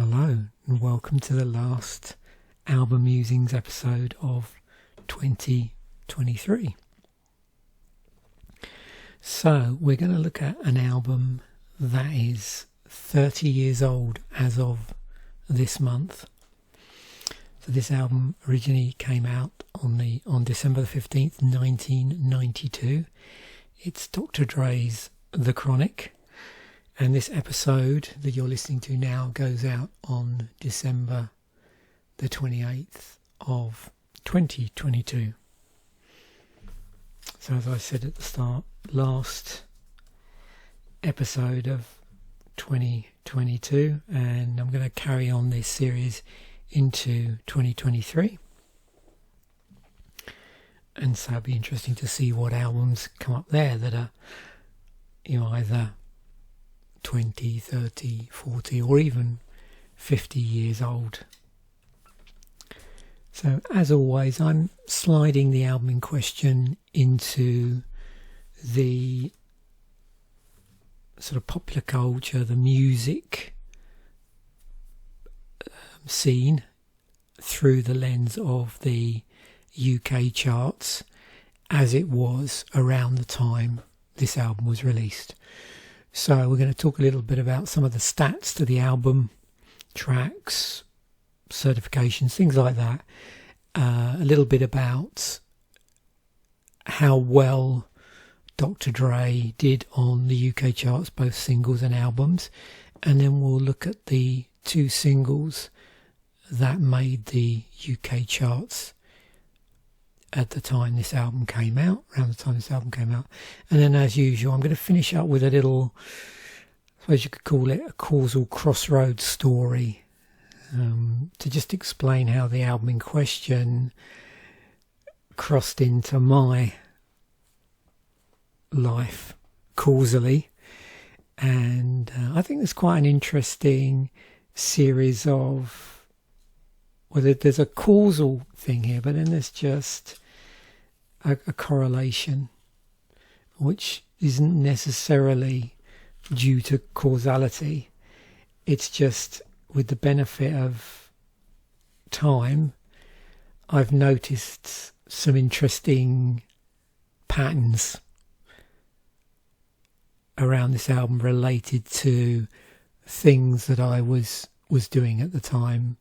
Hello and welcome to the last Album Musings episode of 2023. So we're going to look at an album that is 30 years old as of this month. So this album originally came out on December the 15th, 1992. It's Dr Dre's The Chronic. And this episode that you're listening to now goes out on December the 28th of 2022. So as I said at the start, last episode of 2022, and I'm going to carry on this series into 2023. And so it'll be interesting to see what albums come up there that are, either 20, 30, 40 or even 50 years old. So as always, I'm sliding the album in question into the sort of popular culture, the music scene through the lens of the UK charts as it was around the time this album was released. So we're going to talk a little bit about some of the stats to the album, tracks, certifications, things like that. A little bit about how well Dr Dre did on the UK charts, both singles and albums. And then we'll look at the two singles that made the UK charts at the time this album came out, around the time this album came out. And then as usual, I'm going to finish up with a little, I suppose you could call it a causal crossroads story, to just explain how the album in question crossed into my life causally. And I think there's quite an interesting series of, well, there's a causal thing here, but then there's just a correlation, which isn't necessarily due to causality. It's just with the benefit of time, I've noticed some interesting patterns around this album related to things that I was doing at the time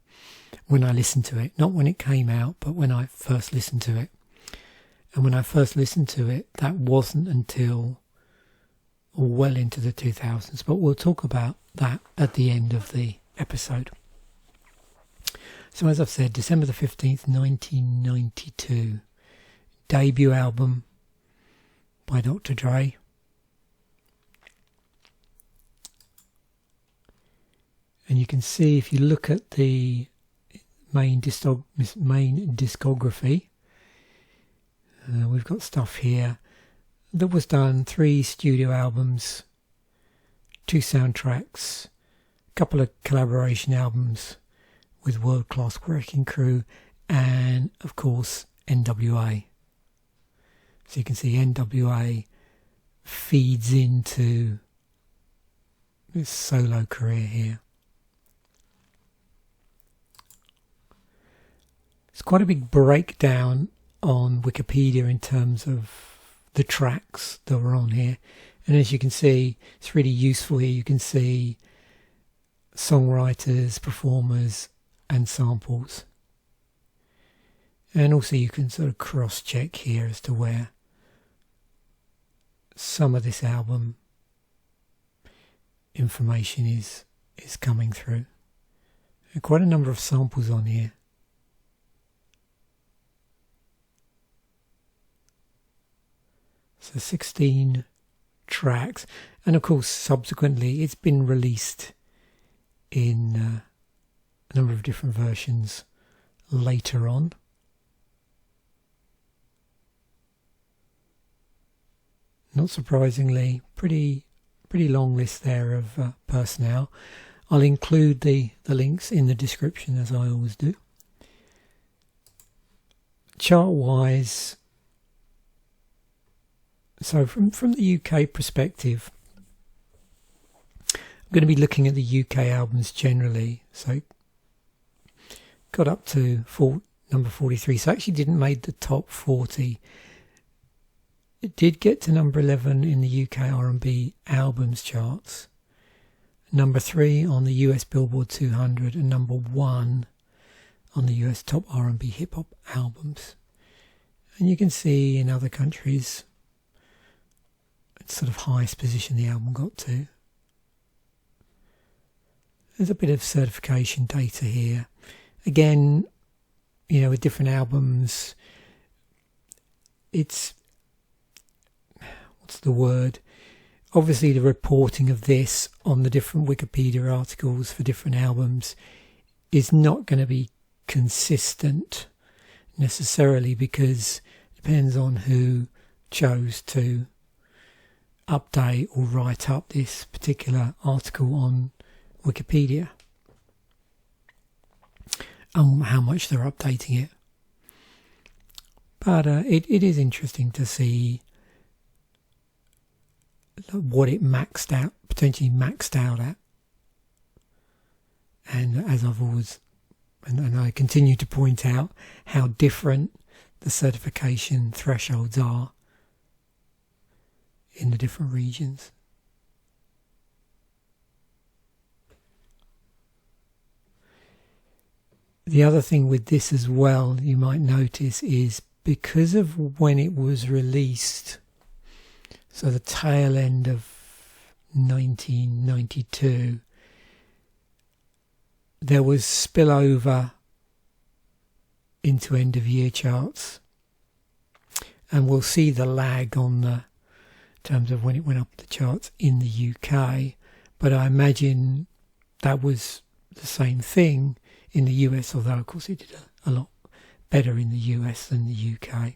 when I listened to it. Not when it came out, but when I first listened to it. And when I first listened to it, that wasn't until well into the 2000s. But we'll talk about that at the end of the episode. So as I've said, December the 15th, 1992. Debut album by Dr Dre. And you can see, if you look at the main discography, we've got stuff here that was done: 3 studio albums, 2 soundtracks, a couple of collaboration albums with world-class working crew, and of course NWA. So you can see NWA feeds into this solo career here. It's quite a big breakdown on Wikipedia in terms of the tracks that were on here. And as you can see, it's really useful here. You can see songwriters, performers, and samples. And also you can sort of cross-check here as to where some of this album information is coming through. And quite a number of samples on here. So 16 tracks, and of course subsequently it's been released in a number of different versions later on. Not surprisingly, pretty long list there of personnel. I'll include the links in the description, as I always do. Chart wise, so from the UK perspective, I'm going to be looking at the UK albums generally. So got up to number 43. So actually didn't make the top 40. It did get to number 11 in the UK R&B albums charts. Number 3 on the US Billboard 200 and number 1 on the US top R&B hip hop albums. And you can see in other countries it's sort of highest position the album got to. There's a bit of certification data here. Again, you know, with different albums, it's, what's the word? Obviously the reporting of this on the different Wikipedia articles for different albums is not going to be consistent necessarily, because it depends on who chose to update or write up this particular article on Wikipedia, and how much they're updating it. But it is interesting to see what it potentially maxed out at. And as I've always, and I continue to point out, how different the certification thresholds are in the different regions. The other thing with this as well, you might notice, is because of when it was released, so the tail end of 1992, there was spillover into end of year charts, and we'll see the lag on the in terms of when it went up the charts in the UK, but I imagine that was the same thing in the US, although of course it did a lot better in the US than the UK.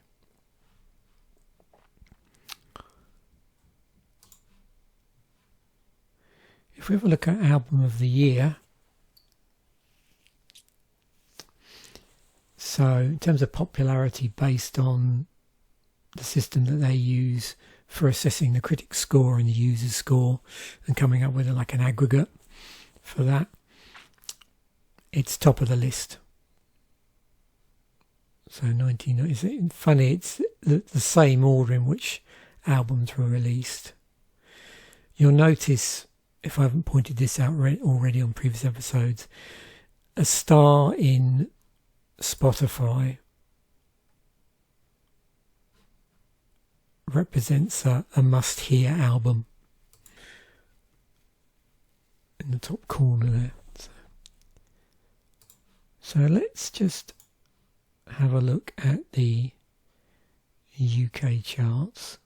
If we have a look at Album of the Year, so in terms of popularity based on the system that they use for assessing the critic score and the user score and coming up with like an aggregate for that, it's top of the list. So 19, is it funny, it's the same order in which albums were released. You'll notice, if I haven't pointed this out already on previous episodes, a star in Spotify represents a must-hear album in the top corner there. So let's just have a look at the UK charts.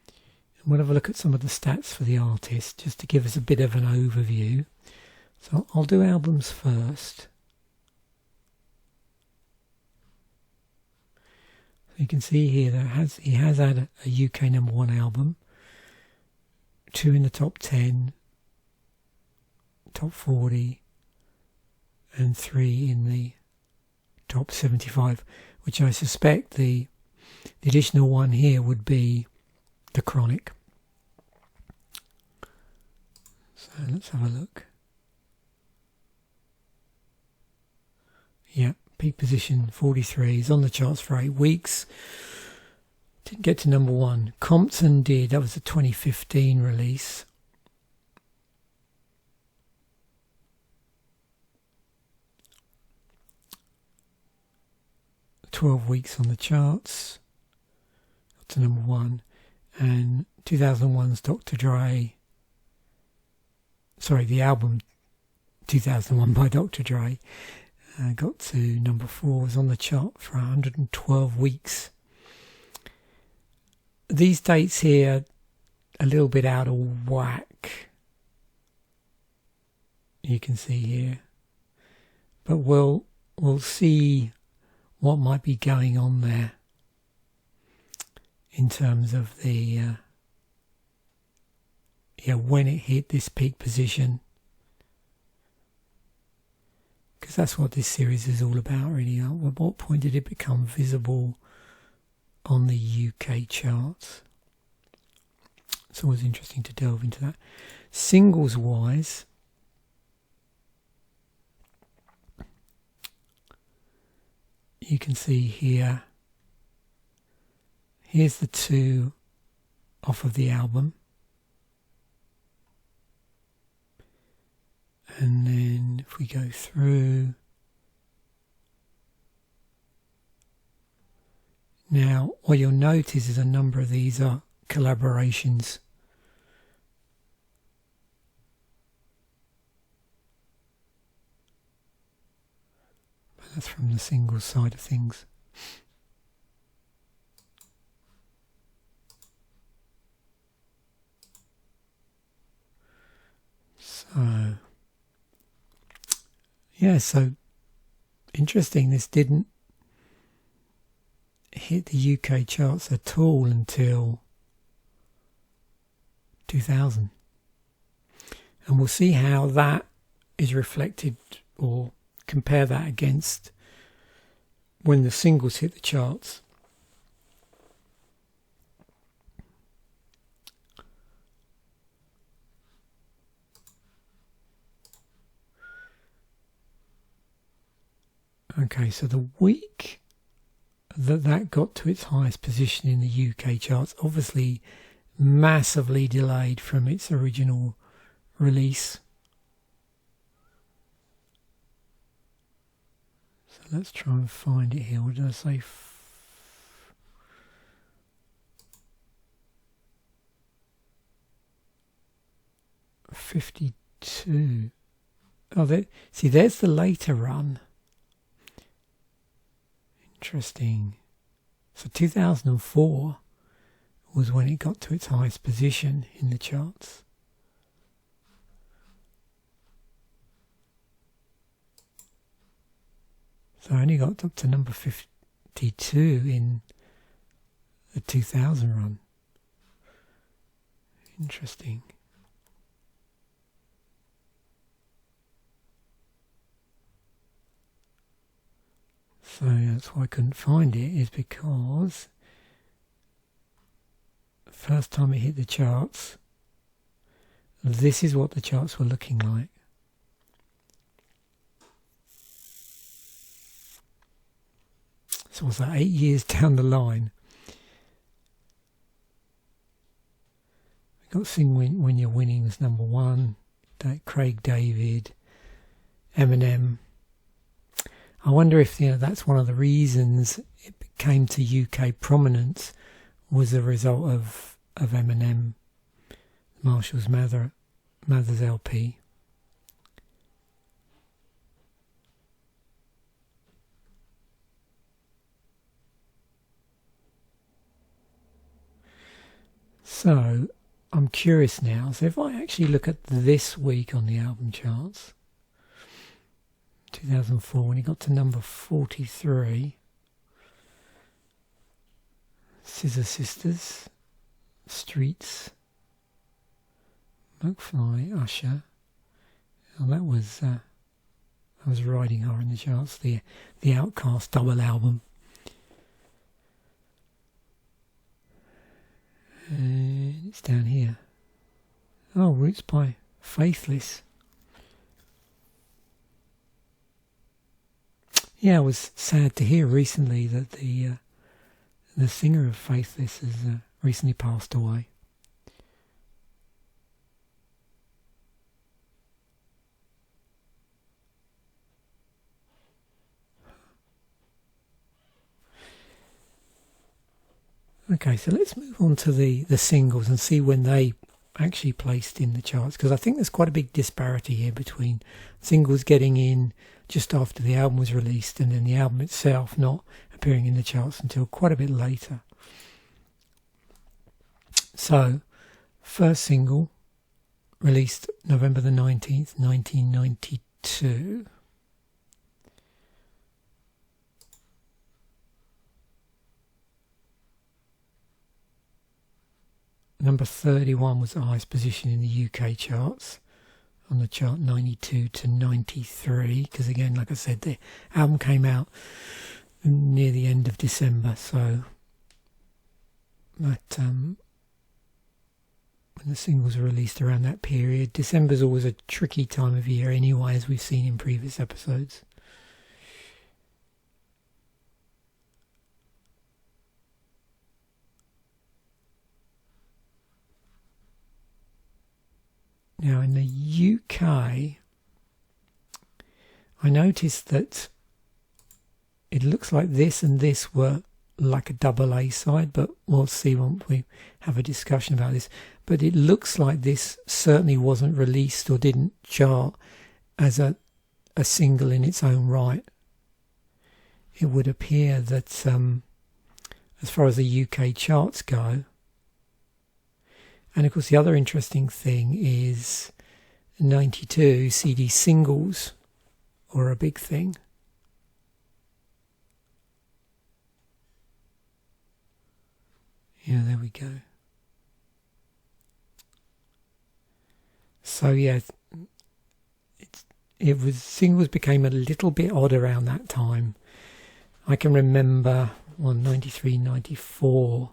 And we'll have a look at some of the stats for the artist, just to give us a bit of an overview. So I'll do albums first. You can see here that he has had a UK number 1 album, 2 in the top 10, top 40, and 3 in the top 75, which I suspect the additional one here would be The Chronic. So let's have a look. Yeah, peak position 43. He's on the charts for 8 weeks. Didn't get to number 1. Compton did. That was a 2015 release. 12 weeks on the charts, got to number 1, and 2001's Dr Dre, the album 2001 by Dr Dre, got to number 4, was on the chart for 112 weeks. These dates here a little bit out of whack, you can see here, but we'll see what might be going on there in terms of the when it hit this peak position, because that's what this series is all about really. At what point did it become visible on the UK charts? It's always interesting to delve into that. Singles wise, you can see here, here's the two off of the album. And then if we go through, now what you'll notice is a number of these are collaborations. That's from the singles side of things. So, yeah, so interesting. This didn't hit the UK charts at all until 2000. And we'll see how that is reflected, or compare that against when the singles hit the charts. Okay, so the week that got to its highest position in the UK charts, obviously massively delayed from its original release. So let's try and find it here. What did I say? 52. Oh, see, there's the later run. Interesting. So 2004 was when it got to its highest position in the charts. So I only got up to number 52 in the 2000 run. Interesting. So that's why I couldn't find it, is because the first time it hit the charts, this is what the charts were looking like. So what's that, 8 years down the line? We got Sing When You're Winning as number one, Craig David, Eminem. I wonder if that's one of the reasons it came to UK prominence, was a result of Eminem, Marshall's Mathers LP. So I'm curious now. So if I actually look at this week on the album charts, 2004, when he got to number 43, Scissor Sisters, Streets, McFly, Usher. Oh, that was riding high in the charts. The Outcast double album. And it's down here. Oh, Roots by Faithless. Yeah, I was sad to hear recently that the singer of Faithless has recently passed away. Okay, so let's move on to the singles and see when they actually placed in the charts, because I think there's quite a big disparity here between singles getting in just after the album was released and then the album itself not appearing in the charts until quite a bit later. So, first single released November the 19th, 1992. Number 31 was the highest position in the UK charts, on the chart 92 to 93, because again, like I said, the album came out near the end of December, so that when the singles were released around that period. December's always a tricky time of year anyway, as we've seen in previous episodes. Now in the UK, I noticed that it looks like this and this were like a double A side, but we'll see when we have a discussion about this. But it looks like this certainly wasn't released or didn't chart as a single in its own right. It would appear that as far as the UK charts go, and of course the other interesting thing is 92 CD singles were a big thing. Yeah, there we go. So yeah, singles became a little bit odd around that time. I can remember 93, 94,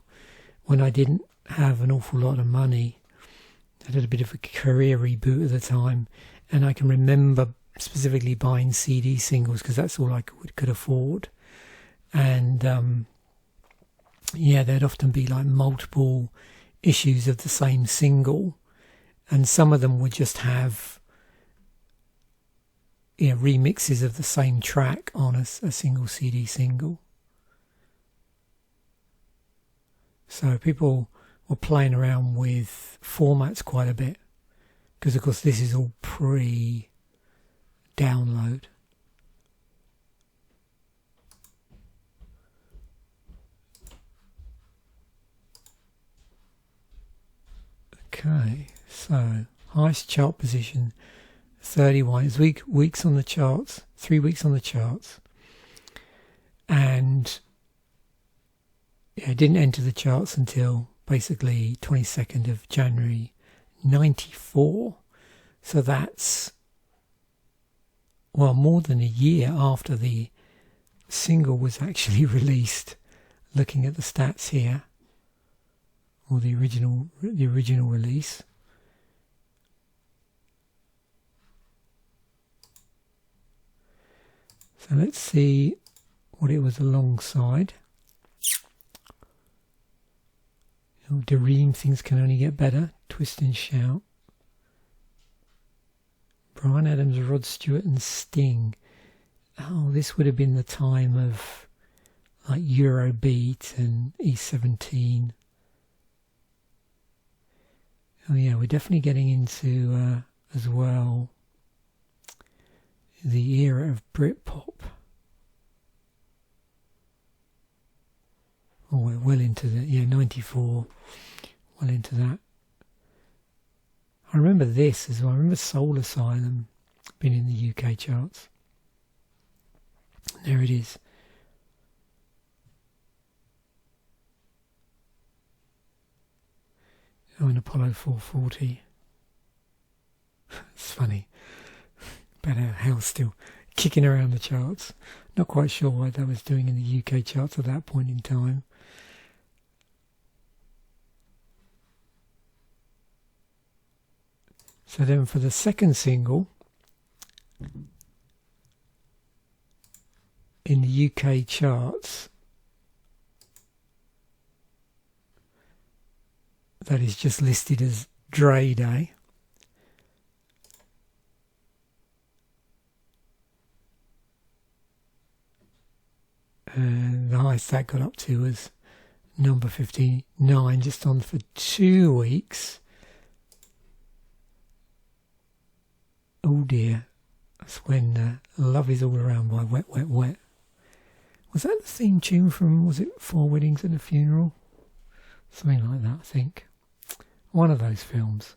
when I didn't have an awful lot of money. I did a bit of a career reboot at the time, and I can remember specifically buying CD singles because that's all I could afford. And yeah, there'd often be like multiple issues of the same single, and some of them would just have remixes of the same track on a single CD single. So people were playing around with formats quite a bit, because of course this is all pre-download. Okay, so highest chart position 31. It's weeks on the charts, 3 weeks on the charts, and it didn't enter the charts until basically 22nd of January 94. So that's more than a year after the single was actually released, looking at the stats here, or the original release. So let's see what it was alongside. Dream, Things Can Only Get Better, Twist and Shout. Bryan Adams, Rod Stewart and Sting. Oh, this would have been the time of like Eurobeat and E17. Oh yeah, we're definitely getting into as well the era of Britpop. Oh, we're well into the 94, well into that. I remember this as well. I remember Soul Asylum being in the UK charts. There it is. Oh, and Apollo 440. It's funny. About how still kicking around the charts. Not quite sure what that was doing in the UK charts at that point in time. So then for the second single, in the UK charts, that is just listed as Dre Day. And the highest that got up to was number 59, just on for 2 weeks. Oh dear, that's when Love Is All Around by Wet, Wet, Wet. Was that the theme tune from, was it 4 Weddings and a Funeral? Something like that, I think. One of those films.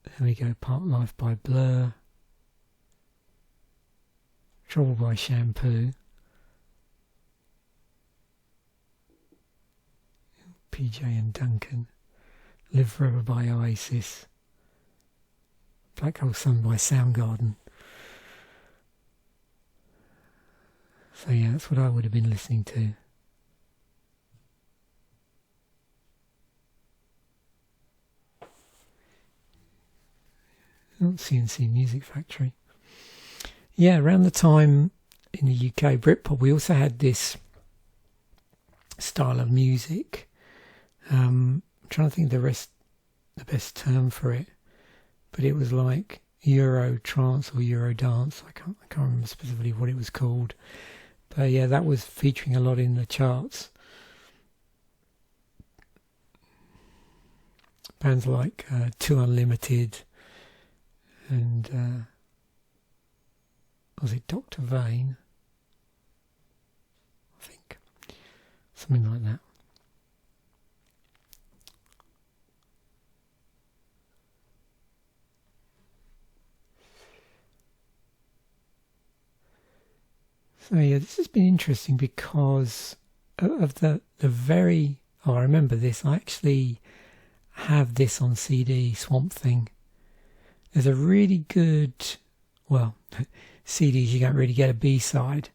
There we go, Part Life by Blur. Trouble by Shampoo. PJ and Duncan. Live Forever by Oasis. Black Hole Sun by Soundgarden. So yeah, that's what I would have been listening to. CNC Music Factory. Yeah, around the time in the UK, Britpop, we also had this style of music. I'm trying to think the best term for it, but it was like Euro trance or Euro dance. I can't remember specifically what it was called, but yeah, that was featuring a lot in the charts. Bands like Too Unlimited and was it Dr Vane? I think something like that. So yeah, this has been interesting because of the very... Oh, I remember this. I actually have this on CD, Swamp Thing. There's a really good... Well, CDs you don't really get a B-side,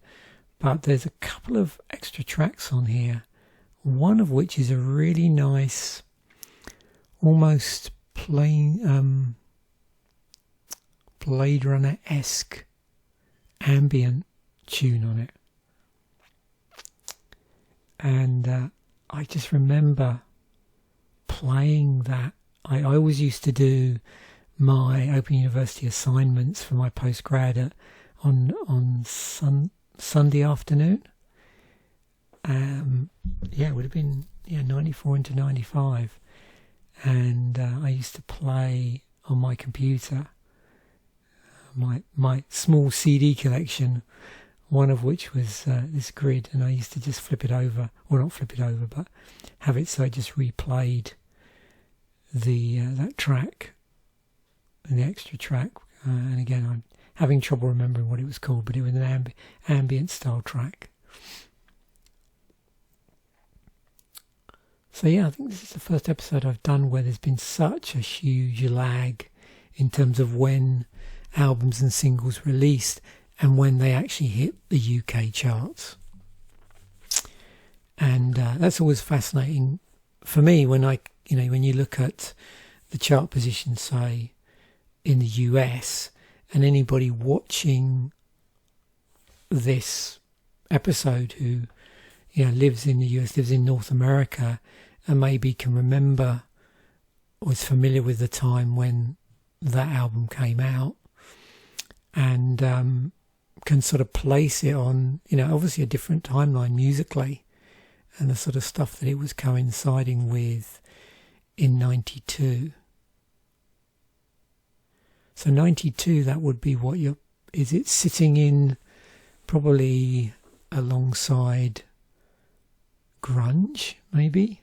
but there's a couple of extra tracks on here. One of which is a really nice, almost plain Blade Runner-esque ambient tune on it, and I just remember playing that. I always used to do my Open University assignments for my postgrad on Sunday afternoon. Yeah, it would have been 94 into 95, and I used to play on my computer my small CD collection, one of which was this grid, and I used to just flip it over, or not flip it over, but have it so it just replayed the that track, and the extra track, and again I'm having trouble remembering what it was called, but it was an ambient style track. So yeah, I think this is the first episode I've done where there's been such a huge lag in terms of when albums and singles released and when they actually hit the UK charts. And that's always fascinating for me when when you look at the chart position, say, in the US, and anybody watching this episode who lives in the US, lives in North America, and maybe can remember or is familiar with the time when that album came out, and can sort of place it on, obviously a different timeline musically, and the sort of stuff that it was coinciding with in 92. So 92, that would be what is it sitting in probably alongside grunge, maybe?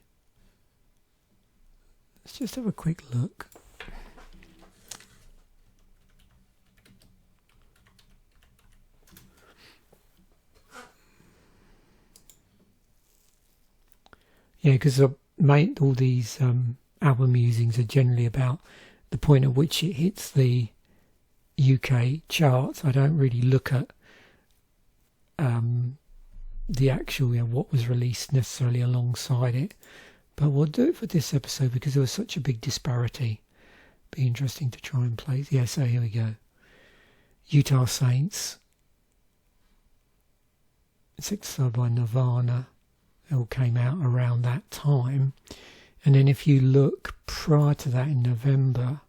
Let's just have a quick look. Yeah, because all these album musings are generally about the point at which it hits the UK charts. I don't really look at the actual, what was released necessarily alongside it. But we'll do it for this episode because there was such a big disparity. Be interesting to try and place. Yeah, so here we go. Utah Saints. Sixth by Nirvana. It all came out around that time. And then if you look prior to that in November,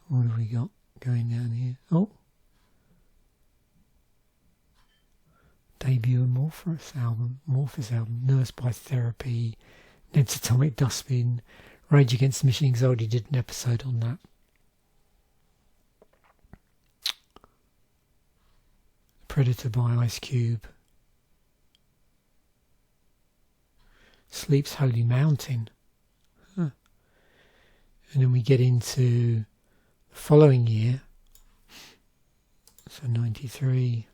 what have we got going down here? Oh, debut Morpheus album, Nursed by Therapy, Ned's Atomic Dustbin, Rage Against the Machine. I already did an episode on that. Predator by Ice Cube. Sleep's Holy Mountain. Huh. And then we get into the following year, so 93.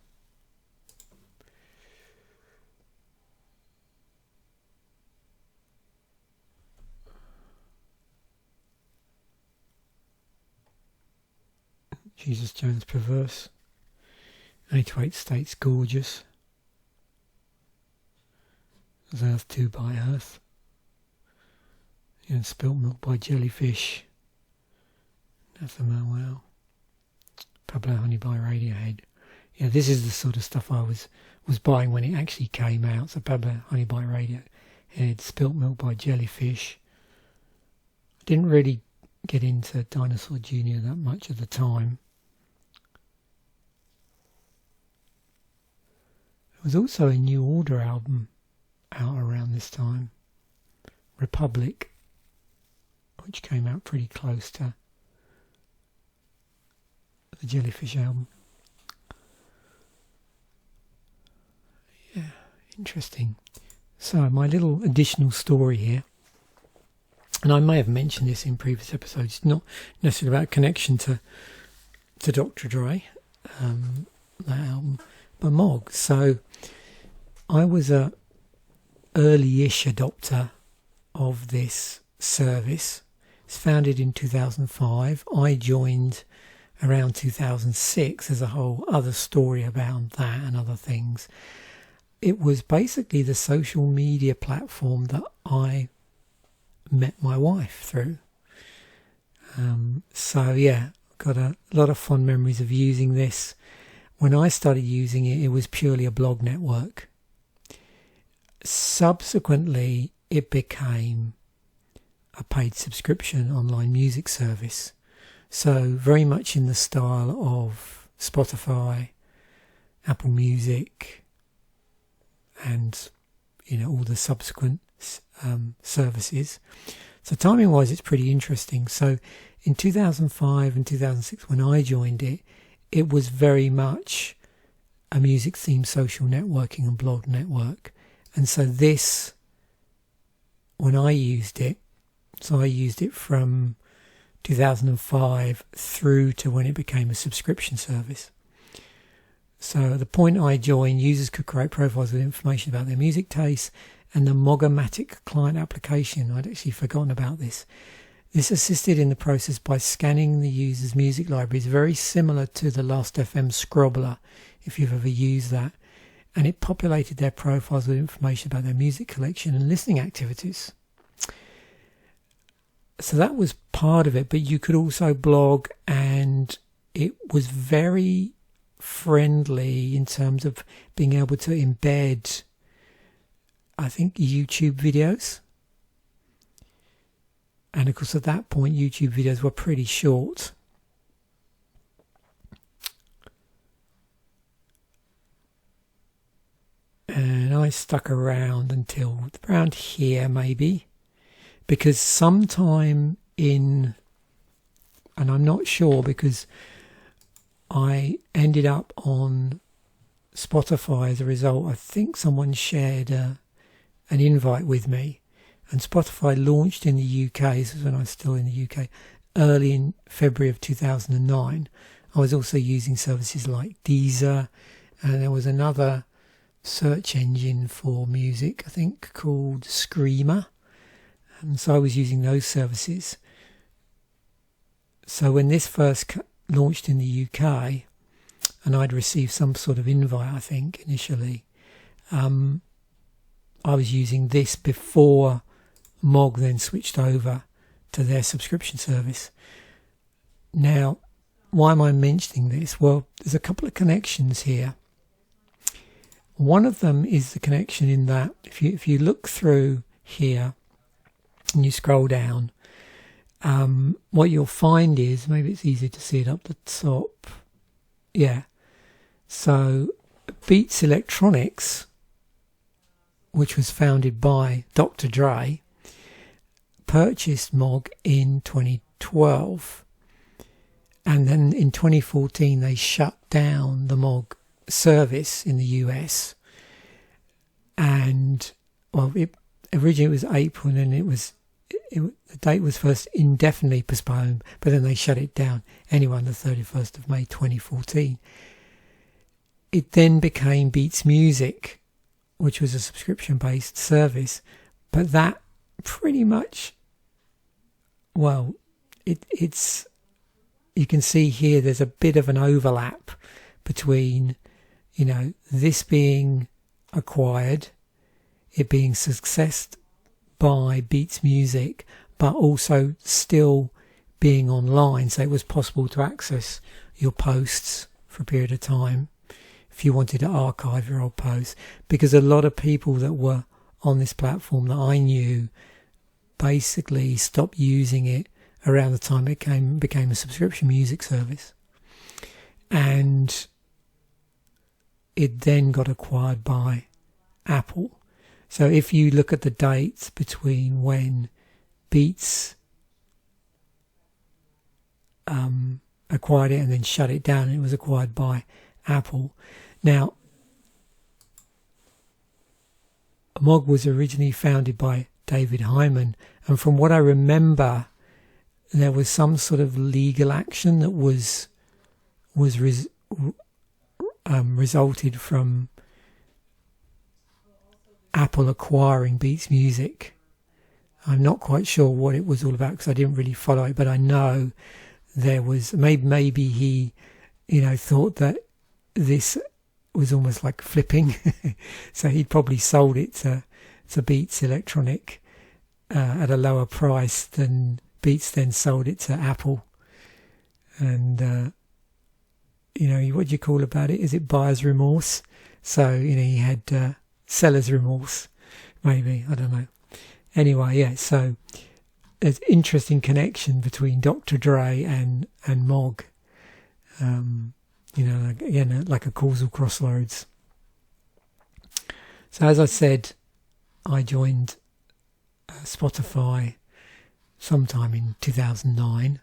Jesus Jones Perverse. 88 States Gorgeous. As Earth 2 by Earth. And Spilt Milk by Jellyfish. Wow. Pablo Honey by Radiohead. Yeah, this is the sort of stuff I was buying when it actually came out. So Pablo Honey by Radiohead, Spilt Milk by Jellyfish. Didn't really get into Dinosaur Jr. that much at the time. There was also a New Order album out around this time, Republic, which came out pretty close to the Jellyfish album. Yeah, interesting. So my little additional story here, and I may have mentioned this in previous episodes, not necessarily about connection to Dr Dre, that album, but Mog. So I was a early-ish adopter of this service. It's founded in 2005. I joined around 2006. There's a whole other story about that and other things. It was basically the social media platform that I met my wife through. So yeah, got a lot of fond memories of using this. When I started using it, it was purely a blog network. Subsequently, it became a paid subscription online music service. So very much in the style of Spotify, Apple Music, and all the subsequent services. So timing wise, it's pretty interesting. So in 2005 and 2006, when I joined it, it was very much a music themed social networking and blog network. And so this, when I used it, so I used it from 2005 through to when it became a subscription service. So at the point I joined, users could create profiles with information about their music tastes, and the Mogomatic client application, I'd actually forgotten about this. This assisted in the process by scanning the user's music libraries, very similar to the Last.fm Scrobbler, if you've ever used that. And it populated their profiles with information about their music collection and listening activities. So that was part of it, but you could also blog, and it was very friendly in terms of being able to embed, I think, YouTube videos. And of course at that point YouTube videos were pretty short. And I stuck around until around here maybe, because sometime in, and I'm not sure because I ended up on Spotify as a result. I think someone shared an invite with me, and Spotify launched in the UK. This was when I was still in the UK, early in February of 2009. I was also using services like Deezer, and there was another search engine for music, I think, called Screamer. And so I was using those services. So when this first launched in the UK, and I'd received some sort of invite, I think, initially, I was using this before Mog then switched over to their subscription service. Now, why am I mentioning this? Well, there's a couple of connections here. One of them is the connection in that if you look through here and you scroll down, what you'll find is, maybe it's easier to see it up the top. Yeah. So Beats Electronics, which was founded by Dr Dre, purchased Mog in 2012. And then in 2014 they shut down the Mog service in the US. And well, originally it was April, and then the date was first indefinitely postponed, but then they shut it down anyway on the 31st of May 2014. It then became Beats Music, which was a subscription-based service, but that pretty much, well, it's you can see here there's a bit of an overlap between, this being acquired, it being successed by Beats Music, but also still being online, so it was possible to access your posts for a period of time if you wanted to archive your old posts, because a lot of people that were on this platform that I knew basically stopped using it around the time it became a subscription music service. And it then got acquired by Apple. So if you look at the dates between when Beats acquired it and then shut it down, it was acquired by Apple. Now, Mog was originally founded by David Hyman, and from what I remember, there was some sort of legal action that resulted from Apple acquiring Beats Music. I'm not quite sure what it was all about because I didn't really follow it, but I know there was maybe he, thought that this was almost like flipping, so he'd probably sold it to Beats Electronic at a lower price than Beats then sold it to Apple. And what do you call about it? Is it buyer's remorse? So he had seller's remorse, maybe, I don't know. Anyway, yeah, so there's interesting connection between Dr. Dre and Mog. Again, like a causal crossroads. So as I said, I joined Spotify sometime in 2009.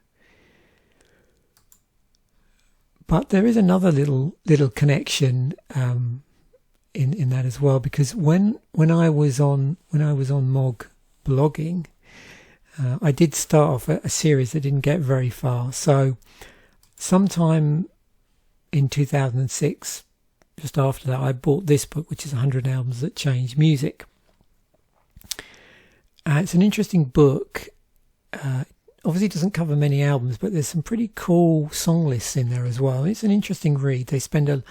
But there is another little connection in that as well, because when I was on Mog blogging, I did start off a series that didn't get very far. So sometime in 2006, just after that, I bought this book, which is 100 Albums That Changed Music. It's an interesting book. Obviously, it doesn't cover many albums, but there's some pretty cool song lists in there as well. It's an interesting read. They spend a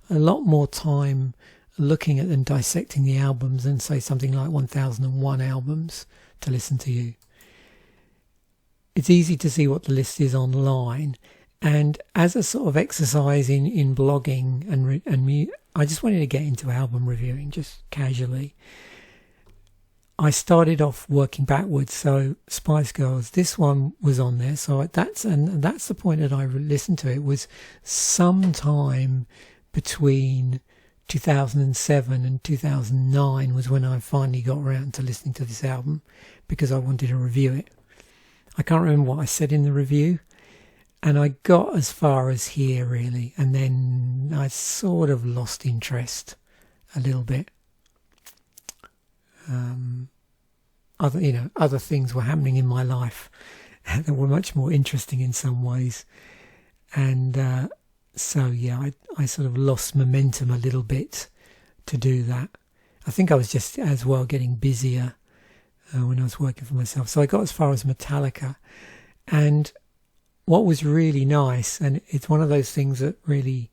lot more time looking at and dissecting the albums than, say, something like 1001 albums to listen to you. It's easy to see what the list is online. And as a sort of exercise in blogging and I just wanted to get into album reviewing just casually. I started off working backwards. So Spice Girls, this one was on there. So that's the point that I listened to. It was sometime between 2007 and 2009 was when I finally got around to listening to this album because I wanted to review it. I can't remember what I said in the review. And I got as far as here, really, and then I sort of lost interest a little bit. Other things were happening in my life that were much more interesting in some ways, and I sort of lost momentum a little bit to do that. I think I was just as well getting busier when I was working for myself. So I got as far as Metallica, and what was really nice, and it's one of those things that really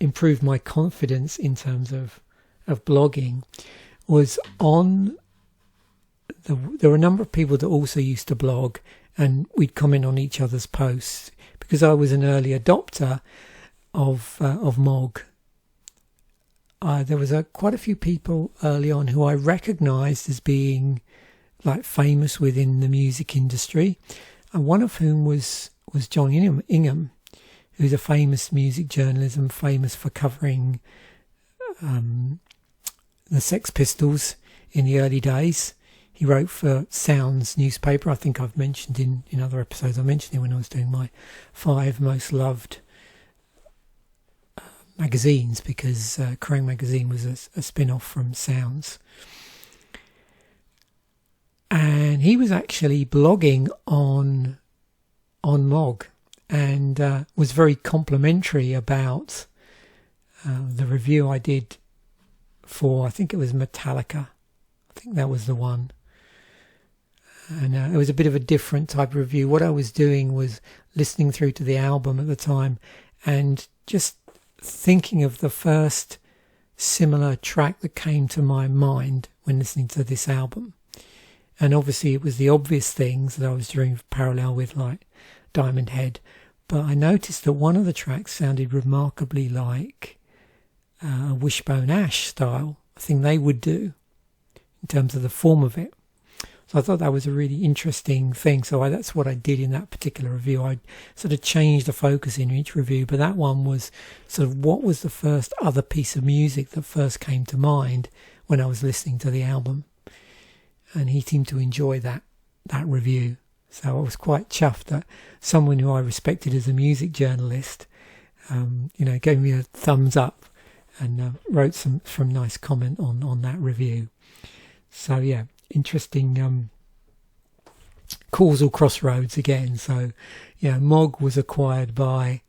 improved my confidence in terms of blogging, was there were a number of people that also used to blog, and we'd comment on each other's posts. Because I was an early adopter of Mog, there was quite a few people early on who I recognised as being like famous within the music industry, and one of whom was John Ingham, who's a famous music journalist, famous for covering the Sex Pistols in the early days. He wrote for Sounds newspaper. I think I've mentioned in other episodes. I mentioned it when I was doing my 5 most loved magazines, because Kerrang magazine was a spin-off from Sounds. And he was actually blogging on Mog, and was very complimentary about the review I did for, I think it was Metallica. I think that was the one. And it was a bit of a different type of review. What I was doing was listening through to the album at the time and just thinking of the first similar track that came to my mind when listening to this album. And obviously it was the obvious things that I was doing parallel with, like Diamond Head. But I noticed that one of the tracks sounded remarkably like a Wishbone Ash style, a thing they would do in terms of the form of it. So I thought that was a really interesting thing. So that's what I did in that particular review. I sort of changed the focus in each review, but that one was sort of what was the first other piece of music that first came to mind when I was listening to the album. And he seemed to enjoy that review. So I was quite chuffed that someone who I respected as a music journalist, gave me a thumbs up and wrote some nice comment on that review. So yeah, interesting causal crossroads again. So yeah, Mog was acquired by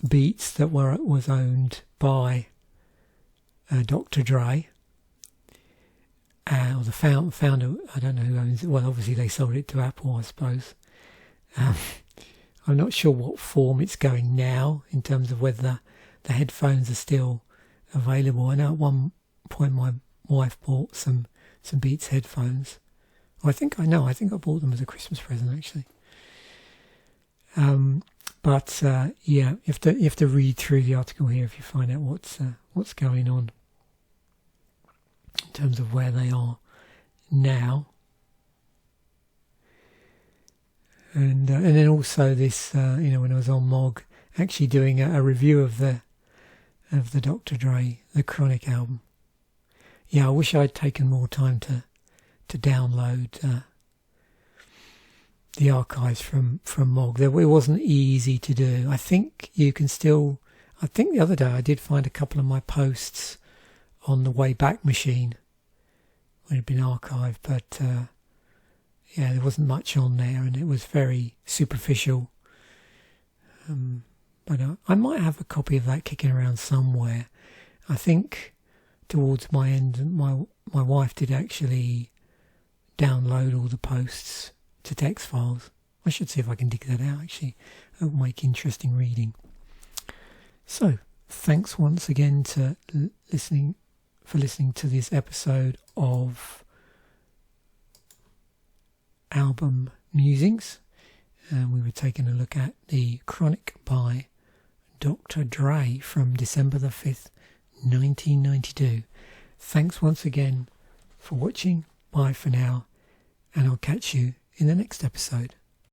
Beats that was owned by Dr Dre. Or the founder, I don't know who owns it. Well, obviously they sold it to Apple, I suppose. I'm not sure what form it's going now in terms of whether the headphones are still available. I know at one point my wife bought some Beats headphones. Well, I think I bought them as a Christmas present, actually. You have to read through the article here if you find out what's going on in terms of where they are now. And then also this, when I was on Mog, actually doing a review of the Dr Dre, the Chronic album. Yeah, I wish I'd taken more time to download the archives from Mog. It wasn't easy to do. I think the other day I did find a couple of my posts on the Wayback Machine when it had been archived, but there wasn't much on there, and it was very superficial. But I might have a copy of that kicking around somewhere. I think towards my end, my wife did actually download all the posts to text files. I should see if I can dig that out, actually. It will make interesting reading. So, thanks once again for listening to this episode of Album Musings. And we were taking a look at the Chronic by Dr Dre from December the 5th, 1992. Thanks once again for watching. Bye for now, and I'll catch you in the next episode.